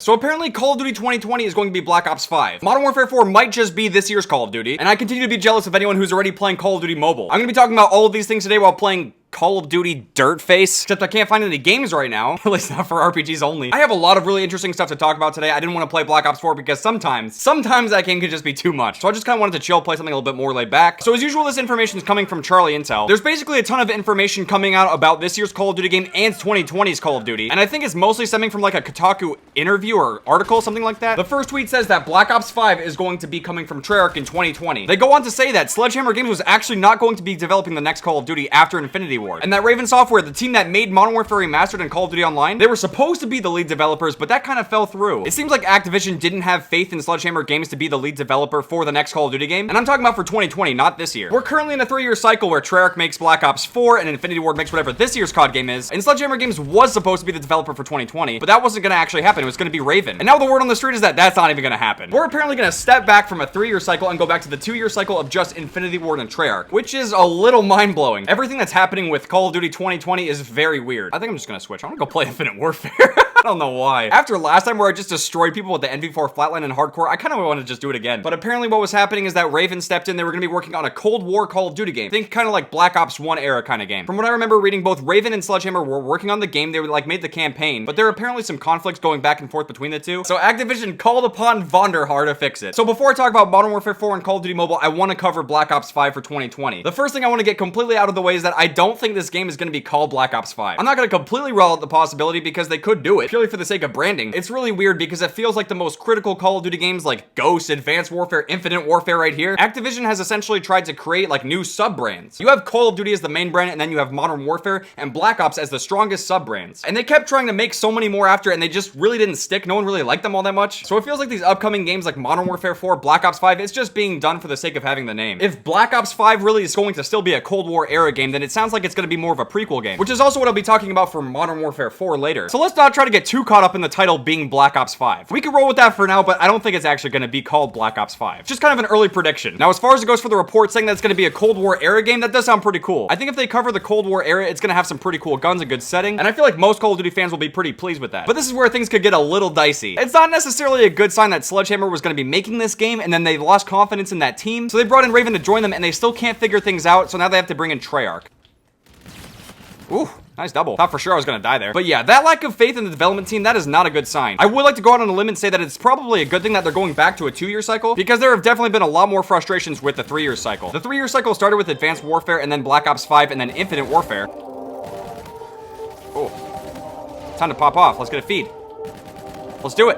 So apparently Call of Duty 2020 is going to be Black Ops 5. Modern Warfare 4 might just be this year's Call of Duty, and I continue to be jealous of anyone who's already playing Call of Duty Mobile. I'm gonna be talking about all of these things today while playing Call of Duty Dirtface, except I can't find any games right now, at least not for RPGs only. I have a lot of really interesting stuff to talk about today. I didn't want to play Black Ops 4 because sometimes that game could just be too much. So I just kind of wanted to chill, play something a little bit more laid back. So as usual, this information is coming from Charlie Intel. There's basically a ton of information coming out about this year's Call of Duty game and 2020's Call of Duty, and I think it's mostly stemming from like a Kotaku interview or article, something like that. The first tweet says that Black Ops 5 is going to be coming from Treyarch in 2020. They go on to say that Sledgehammer Games was actually not going to be developing the next Call of Duty after Infinity Ward, and that Raven Software, the team that made Modern Warfare Remastered and Call of Duty Online, they were supposed to be the lead developers, but that kind of fell through. It seems like Activision didn't have faith in Sledgehammer Games to be the lead developer for the next Call of Duty game, and I'm talking about for 2020, not this year. We're currently in a 3-year cycle where Treyarch makes Black Ops 4 and Infinity Ward makes whatever this year's COD game is, and Sledgehammer Games was supposed to be the developer for 2020, but that wasn't going to actually happen. It was going to be Raven. And now the word on the street is that that's not even going to happen. We're apparently going to step back from a 3-year cycle and go back to the 2-year cycle of just Infinity Ward and Treyarch, which is a little mind-blowing. Everything that's happening with Call of Duty 2020 is very weird. I think I'm just gonna switch. I'm gonna go play Infinite Warfare. I don't know why. After last time where I just destroyed people with the NV4 flatline and hardcore, I kind of want to just do it again. But apparently what was happening is that Raven stepped in. They were gonna be working on a Cold War Call of Duty game. Think kind of like Black Ops 1 era kind of game. From what I remember reading, both Raven and Sledgehammer were working on the game. They were like made the campaign, but there are apparently some conflicts going back and forth between the two. So Activision called upon Vonderhaar to fix it. So before I talk about Modern Warfare 4 and Call of Duty Mobile, I want to cover Black Ops 5 for 2020. The first thing I want to get completely out of the way is that I don't think this game is going to be called Black Ops 5. I'm not going to completely rule out the possibility because they could do it purely for the sake of branding. It's really weird because it feels like the most critical Call of Duty games like Ghost, Advanced Warfare, Infinite Warfare right here. Activision has essentially tried to create like new sub-brands. You have Call of Duty as the main brand, and then you have Modern Warfare and Black Ops as the strongest sub-brands. And they kept trying to make so many more after it, and they just really didn't stick. No one really liked them all that much. So it feels like these upcoming games like Modern Warfare 4, Black Ops 5, it's just being done for the sake of having the name. If Black Ops 5 really is going to still be a Cold War era game, then it sounds like it's going to be more of a prequel game, which is also what I'll be talking about for Modern Warfare 4 later. So let's not try to get too caught up in the title being Black Ops 5. We can roll with that for now, but I don't think it's actually going to be called Black Ops 5. Just kind of an early prediction. Now, as far as it goes for the report saying that it's going to be a Cold War era game, that does sound pretty cool. I think if they cover the Cold War era, it's going to have some pretty cool guns, a good setting, and I feel like most Call of Duty fans will be pretty pleased with that. But this is where things could get a little dicey. It's not necessarily a good sign that Sledgehammer was going to be making this game, and then they lost confidence in that team, so they brought in Raven to join them, and they still can't figure things out, so now they have to bring in Treyarch. Ooh. Nice double. Thought for sure I was gonna die there. But yeah, that lack of faith in the development team, that is not a good sign. I would like to go out on a limb and say that it's probably a good thing that they're going back to a 2-year cycle, because there have definitely been a lot more frustrations with the 3-year cycle. The 3-year cycle started with Advanced Warfare, and then Black Ops 5, and then Infinite Warfare. Oh. Time to pop off. Let's get a feed. Let's do it.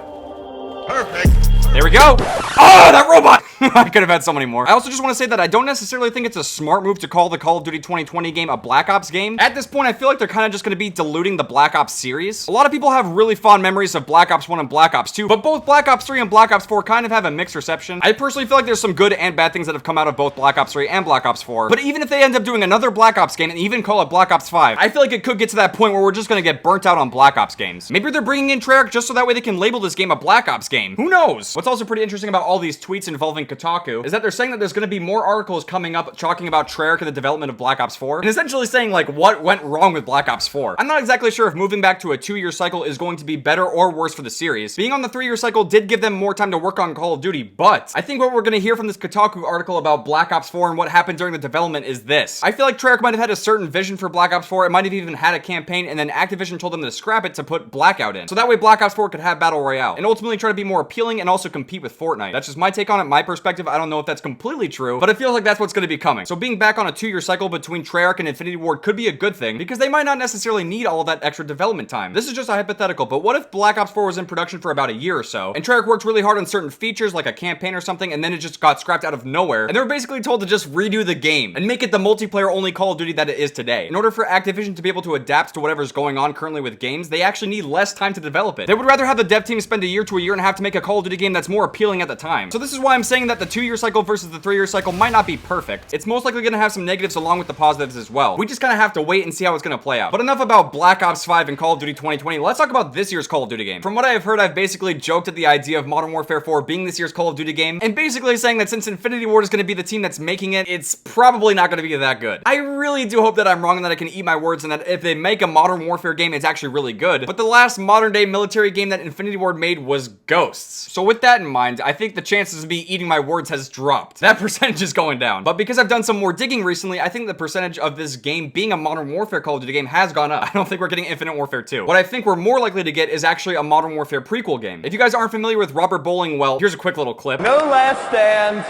Perfect. There we go. Oh, that robot! I could have had so many more. I also just want to say that I don't necessarily think it's a smart move to call the Call of Duty 2020 game a Black Ops game. At this point, I feel like they're kind of just going to be diluting the Black Ops series. A lot of people have really fond memories of Black Ops 1 and Black Ops 2, but both Black Ops 3 and Black Ops 4 kind of have a mixed reception. I personally feel like there's some good and bad things that have come out of both Black Ops 3 and Black Ops 4, but even if they end up doing another Black Ops game and even call it Black Ops 5, I feel like it could get to that point where we're just going to get burnt out on Black Ops games. Maybe they're bringing in Treyarch just so that way they can label this game a Black Ops game. Who knows? What's also pretty interesting about all these tweets involving Kotaku is that they're saying that there's going to be more articles coming up talking about Treyarch and the development of Black Ops 4, and essentially saying like what went wrong with Black Ops 4. I'm not exactly sure if moving back to a 2-year cycle is going to be better or worse for the series. Being on the 3-year cycle did give them more time to work on Call of Duty, but I think what we're going to hear from this Kotaku article about Black Ops 4 and what happened during the development is this. I feel like Treyarch might have had a certain vision for Black Ops 4, it might have even had a campaign, and then Activision told them to scrap it to put Blackout in. So that way Black Ops 4 could have Battle Royale, and ultimately try to be more appealing and also compete with Fortnite. That's just my take on it, my perspective. I don't know if that's completely true, but it feels like that's what's going to be coming. So being back on a 2-year cycle between Treyarch and Infinity Ward could be a good thing, because they might not necessarily need all of that extra development time. This is just a hypothetical, but what if Black Ops 4 was in production for about a year or so, and Treyarch worked really hard on certain features like a campaign or something, and then it just got scrapped out of nowhere, and they were basically told to just redo the game and make it the multiplayer only Call of Duty that it is today. In order for Activision to be able to adapt to whatever's going on currently with games, they actually need less time to develop it. They would rather have the dev team spend a year to a year and a half to make a Call of Duty game that's more appealing at the time. So this is why I'm saying that the 2-year cycle versus the 3-year cycle might not be perfect. It's most likely gonna have some negatives along with the positives as well. We just kind of have to wait and see how it's gonna play out. But enough about Black Ops 5 and Call of Duty 2020. Let's talk about this year's Call of Duty game. From what I have heard, I've basically joked at the idea of Modern Warfare 4 being this year's Call of Duty game, and basically saying that since Infinity Ward is gonna be the team that's making it, it's probably not gonna be that good. I really do hope that I'm wrong and that I can eat my words and that if they make a Modern Warfare game, it's actually really good. But the last modern day military game that Infinity Ward made was Ghosts. So with that in mind, I think the chances of me eating my words has dropped. That percentage is going down. But because I've done some more digging recently, I think the percentage of this game being a Modern Warfare Call of Duty game has gone up. I don't think we're getting Infinite Warfare 2. What I think we're more likely to get is actually a Modern Warfare prequel game. If you guys aren't familiar with Robert Bowling, well, here's a quick little clip. No last stand.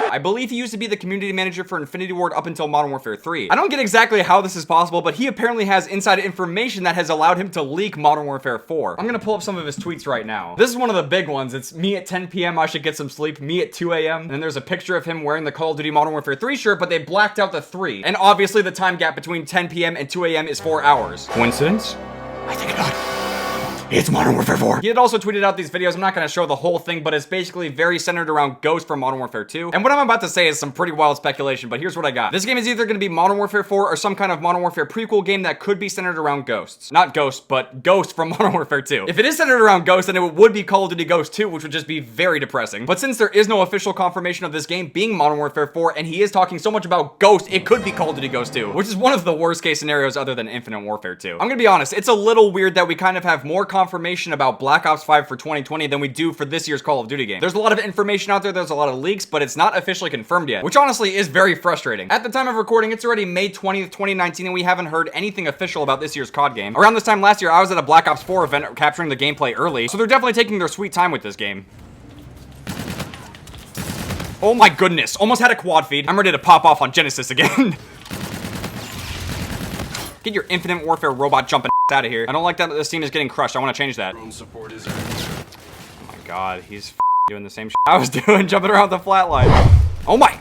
I believe he used to be the community manager for Infinity Ward up until Modern Warfare 3. I don't get exactly how this is possible, but he apparently has inside information that has allowed him to leak Modern Warfare 4. I'm gonna pull up some of his tweets right now. This is one of the big ones. It's me at 10 p.m. I should get some sleep. Me at 2 a.m. And then there's a picture of him wearing the Call of Duty Modern Warfare 3 shirt, but they blacked out the 3. And obviously the time gap between 10 p.m. and 2 a.m. is 4 hours. Coincidence? I think not. It's Modern Warfare 4. He had also tweeted out these videos. I'm not going to show the whole thing, but it's basically very centered around Ghost from Modern Warfare 2. And what I'm about to say is some pretty wild speculation, but here's what I got. This game is either going to be Modern Warfare 4 or some kind of Modern Warfare prequel game that could be centered around Ghosts. Not Ghost, but Ghost from Modern Warfare 2. If it is centered around Ghost, then it would be Call of Duty Ghost 2, which would just be very depressing. But since there is no official confirmation of this game being Modern Warfare 4, and he is talking so much about Ghost, it could be Call of Duty Ghost 2, which is one of the worst case scenarios other than Infinite Warfare 2. I'm going to be honest, it's a little weird that we kind of have more confirmation about Black Ops 5 for 2020 than we do for this year's Call of Duty game. There's a lot of information out there, there's a lot of leaks, but it's not officially confirmed yet, which honestly is very frustrating. At the time of recording, it's already May 20th, 2019, and we haven't heard anything official about this year's COD game. Around this time last year, I was at a Black Ops 4 event capturing the gameplay early, so they're definitely taking their sweet time with this game. Oh my goodness, almost had a quad feed. I'm ready to pop off on Genesis again. Get your Infinite Warfare robot jumping out of here. I don't like that this team is getting crushed. I want to change that. Oh my god, he's doing the same shit I was doing, jumping around the flat line. Oh my.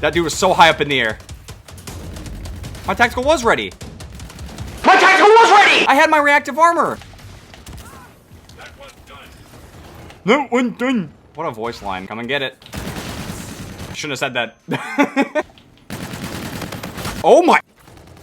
That dude was so high up in the air. My tactical was ready. My tactical was ready! I had my reactive armor. That one's done. That one's done. What a voice line. Come and get it. Shouldn't have said that. Oh my.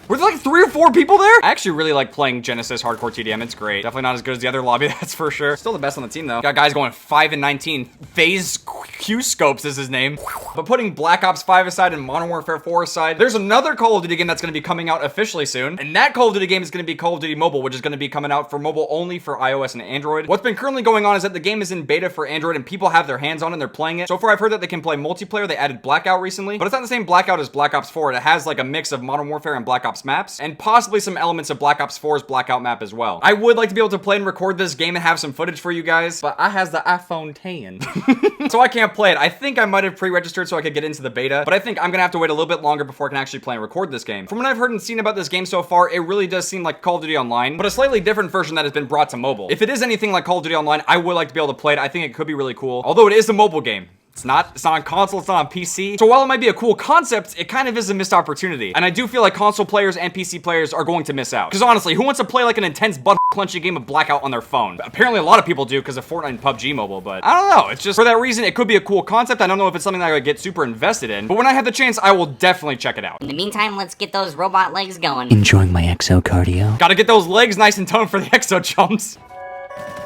Were there like 3 or 4 people there? I actually really like playing Genesis Hardcore TDM. It's great. Definitely not as good as the other lobby, that's for sure. Still the best on the team, though. Got guys going 5 and 19. FaZe Q-Scopes is his name. But putting Black Ops 5 aside and Modern Warfare 4 aside, there's another Call of Duty game that's going to be coming out officially soon. And that Call of Duty game is going to be Call of Duty Mobile, which is going to be coming out for mobile only for iOS and Android. What's been currently going on is that the game is in beta for Android and people have their hands on it and they're playing it. So far, I've heard that they can play multiplayer. They added Blackout recently, but it's not the same Blackout as Black Ops 4. It has like a mix of Modern Warfare and Black Ops maps, and possibly some elements of Black Ops 4's Blackout map as well. I would like to be able to play and record this game and have some footage for you guys, but I has the iPhone 10. So I can't play it. I think I might have pre-registered so I could get into the beta, but I think I'm gonna have to wait a little bit longer before I can actually play and record this game. From what I've heard and seen about this game so far, it really does seem like Call of Duty Online, but a slightly different version that has been brought to mobile. If it is anything like Call of Duty Online, I would like to be able to play it. I think it could be really cool, although it is a mobile game. It's not on console, it's not on PC. So while it might be a cool concept, it kind of is a missed opportunity. And I do feel like console players and PC players are going to miss out. Because honestly, who wants to play like an intense butt-clenching game of Blackout on their phone? Apparently a lot of people do because of Fortnite and PUBG Mobile, but I don't know. It's just for that reason, it could be a cool concept. I don't know if it's something that I would get super invested in, but when I have the chance, I will definitely check it out. In the meantime, let's get those robot legs going. Enjoying my exo cardio. Gotta get those legs nice and toned for the exo jumps.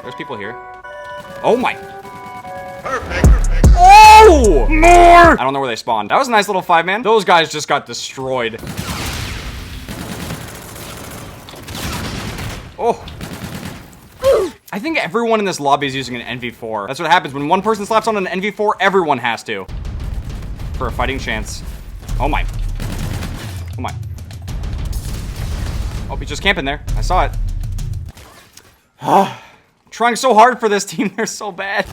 There's people here. Oh my. Perfect. Oh! More! I don't know where they spawned. That was a nice little 5-man. Those guys just got destroyed. Oh. I think everyone in this lobby is using an NV4. That's what happens. When one person slaps on an NV4, everyone has to. For a fighting chance. Oh my. Oh my. Oh, he's just camping there. I saw it. Oh, trying so hard for this team. They're so bad.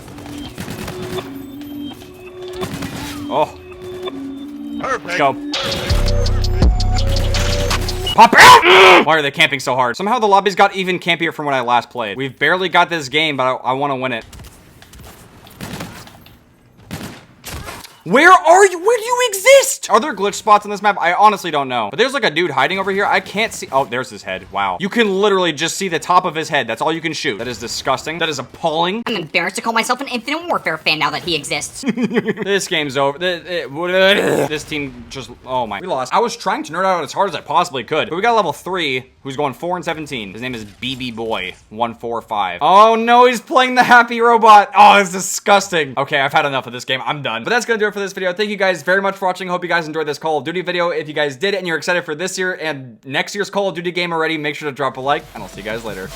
Oh. Perfect. Let's go. Pop out! Why are they camping so hard? Somehow the lobbies got even campier from when I last played. We've barely got this game, but I want to win it. Where are you? Where do you exist? Are there glitch spots on this map? I honestly don't know. But there's like a dude hiding over here. I can't see. Oh, there's his head. Wow. You can literally just see the top of his head. That's all you can shoot. That is disgusting. That is appalling. I'm embarrassed to call myself an Infinite Warfare fan now that he exists. This game's over. This team just, oh my, we lost. I was trying to nerd out as hard as I possibly could, but we got level 3, who's going 4 and 17. His name is BB Boy 145. Oh no, he's playing the happy robot. Oh, it's disgusting. Okay, I've had enough of this game. I'm done. But that's gonna do it for this video. Thank you guys very much for watching. Hope you guys enjoyed this Call of Duty video. If you guys did and you're excited for this year and next year's Call of Duty game already, make sure to drop a like, and I'll see you guys later.